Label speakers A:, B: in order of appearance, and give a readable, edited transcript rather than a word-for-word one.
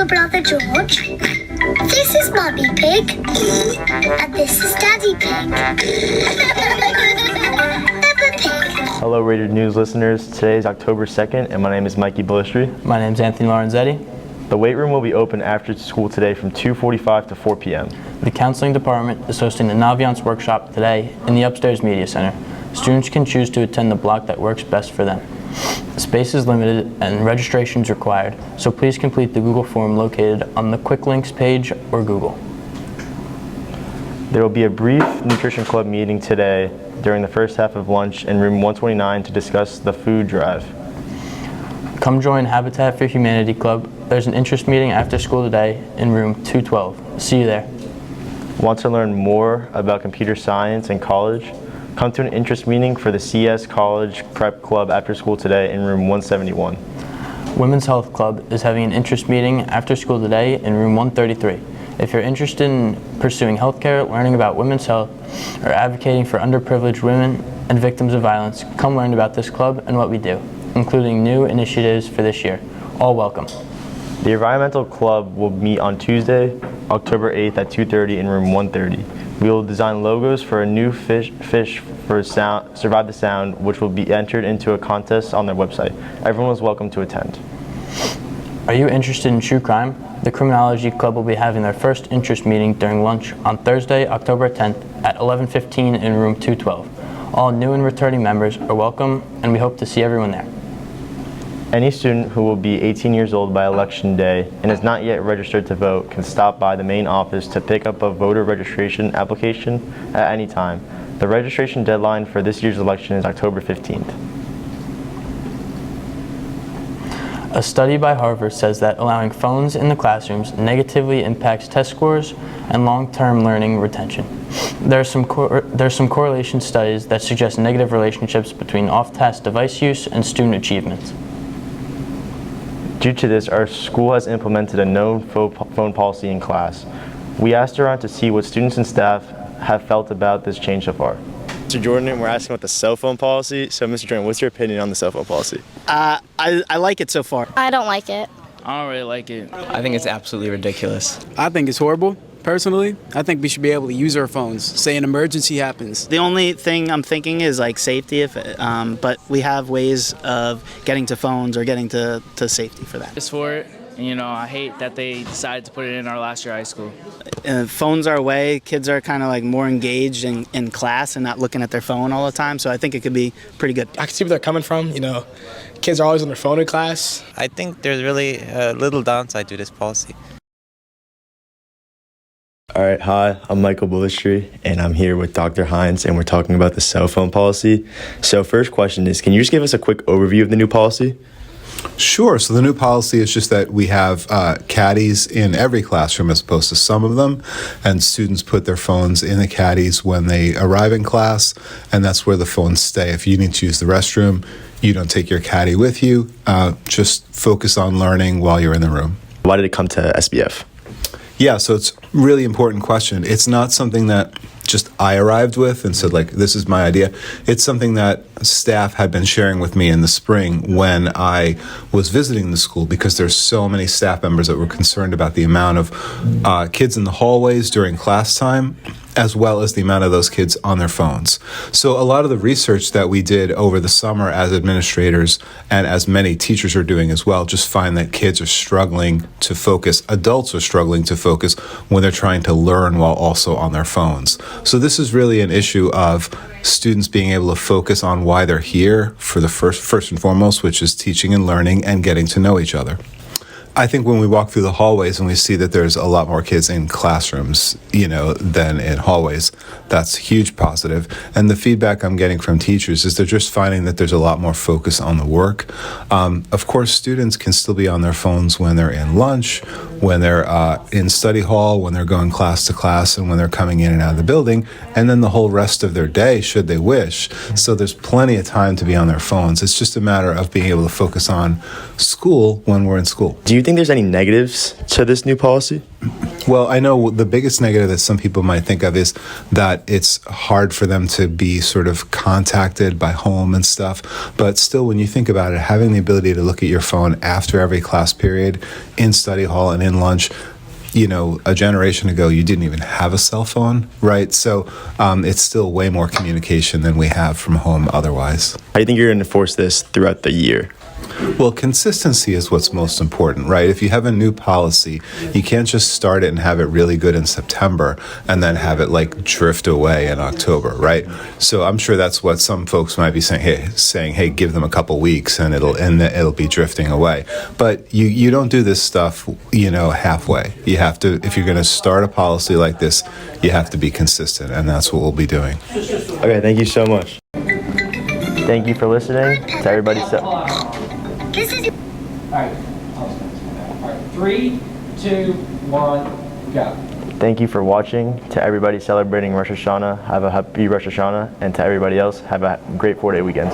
A: little brother George. This is Mummy Pig. And this is Daddy Pig. Peppa Pig.
B: Hello, Rated News listeners. Today is October 2nd, and my name is Mikey Bullistry.
C: My name is Anthony Lorenzetti.
B: The weight room will be open after school today from 2:45 to 4 p.m.
C: The counseling department is hosting the Naviance workshop today in the upstairs media center. Students can choose to attend the block that works best for them. Space is limited and registration is required, so please complete the Google form located on the Quick Links page or Google.
B: There will be a brief Nutrition Club meeting today during the first half of lunch in room 129 to discuss the food drive.
C: Come join Habitat for Humanity Club. There's an interest meeting after school today in room 212. See you there.
B: Want to learn more about computer science in college? Come to an interest meeting for the CS College Prep Club after school today in room 171.
C: Women's Health Club is having an interest meeting after school today in room 133. If you're interested in pursuing healthcare, learning about women's health, or advocating for underprivileged women and victims of violence, come learn about this club and what we do, including new initiatives for this year. All welcome.
B: The Environmental Club will meet on Tuesday, October 8th at 2:30 in room 130. We will design logos for a new fish for Survive the Sound, which will be entered into a contest on their website. Everyone is welcome to attend.
C: Are you interested in true crime? The Criminology Club will be having their first interest meeting during lunch on Thursday, October 10th at 11:15 in room 212. All new and returning members are welcome, and we hope to see everyone there.
B: Any student who will be 18 years old by election day and is not yet registered to vote can stop by the main office to pick up a voter registration application at any time. The registration deadline for this year's election is October 15th.
C: A study by Harvard says that allowing phones in the classrooms negatively impacts test scores and long-term learning retention. There are some correlation studies that suggest negative relationships between off-task device use and student achievements.
B: Due to this, our school has implemented a no phone policy in class. We asked around to see what students and staff have felt about this change so far. Mr. Jordan, we're asking about the cell phone policy. So, Mr. Jordan, what's your opinion on the cell phone policy?
D: I like it so far.
E: I don't like it.
F: I don't really like it.
G: I think it's absolutely ridiculous.
H: I think it's horrible. Personally, I think we should be able to use our phones. Say an emergency happens.
D: The only thing I'm thinking is like safety, but we have ways of getting to phones or getting to safety for that.
F: It's for it, and I hate that they decided to put it in our last year of high school.
D: Phones are away. Kids are kind of like more engaged in class and not looking at their phone all the time, so I think it could be pretty good.
I: I can see where they're coming from. Kids are always on their phone in class.
G: I think there's really little downside to this policy.
B: All right, hi, I'm Michael Bullistry, and I'm here with Dr. Hines, and we're talking about the cell phone policy. So first question is, can you just give us a quick overview of the new policy?
J: Sure. So the new policy is just that we have caddies in every classroom as opposed to some of them, and students put their phones in the caddies when they arrive in class, and that's where the phones stay. If you need to use the restroom, you don't take your caddy with you. Just focus on learning while you're in the room.
B: Why did it come to SPF?
J: Yeah, so it's a really important question. It's not something that just I arrived with and said, this is my idea. It's something that staff had been sharing with me in the spring when I was visiting the school, because there's so many staff members that were concerned about the amount of kids in the hallways during class time, as well as the amount of those kids on their phones. So a lot of the research that we did over the summer as administrators, and as many teachers are doing as well, just find that kids are struggling to focus, adults are struggling to focus when they're trying to learn while also on their phones. So this is really an issue of students being able to focus on why they're here for the first and foremost, which is teaching and learning and getting to know each other. I think when we walk through the hallways and we see that there's a lot more kids in classrooms, than in hallways, that's a huge positive. And the feedback I'm getting from teachers is they're just finding that there's a lot more focus on the work. Of course, students can still be on their phones when they're in lunch, when they're in study hall, when they're going class to class, and when they're coming in and out of the building, and then the whole rest of their day, should they wish. So there's plenty of time to be on their phones. It's just a matter of being able to focus on school when we're in school.
B: Do you think there's any negatives to this new policy?
J: Well, I know the biggest negative that some people might think of is that it's hard for them to be sort of contacted by home and stuff. But still, when you think about it, having the ability to look at your phone after every class period, in study hall and in lunch, you know, a generation ago, you didn't even have a cell phone, right? So it's still way more communication than we have from home otherwise.
B: How do you think you're going to enforce this throughout the year?
J: Well, consistency is what's most important, right? If you have a new policy, you can't just start it and have it really good in September and then have it like drift away in October, right? So I'm sure that's what some folks might be saying, hey, give them a couple weeks and it'll be drifting away. But you don't do this stuff, you know, halfway. You have to, if you're going to start a policy like this, you have to be consistent, and that's what we'll be doing.
B: Okay, thank you so much. Thank you for listening to everybody.
A: This is.
E: All right. 3, 2, 1, go.
B: Thank you for watching. To everybody celebrating Rosh Hashanah, have a happy Rosh Hashanah, and to everybody else, have a great 4-day weekend.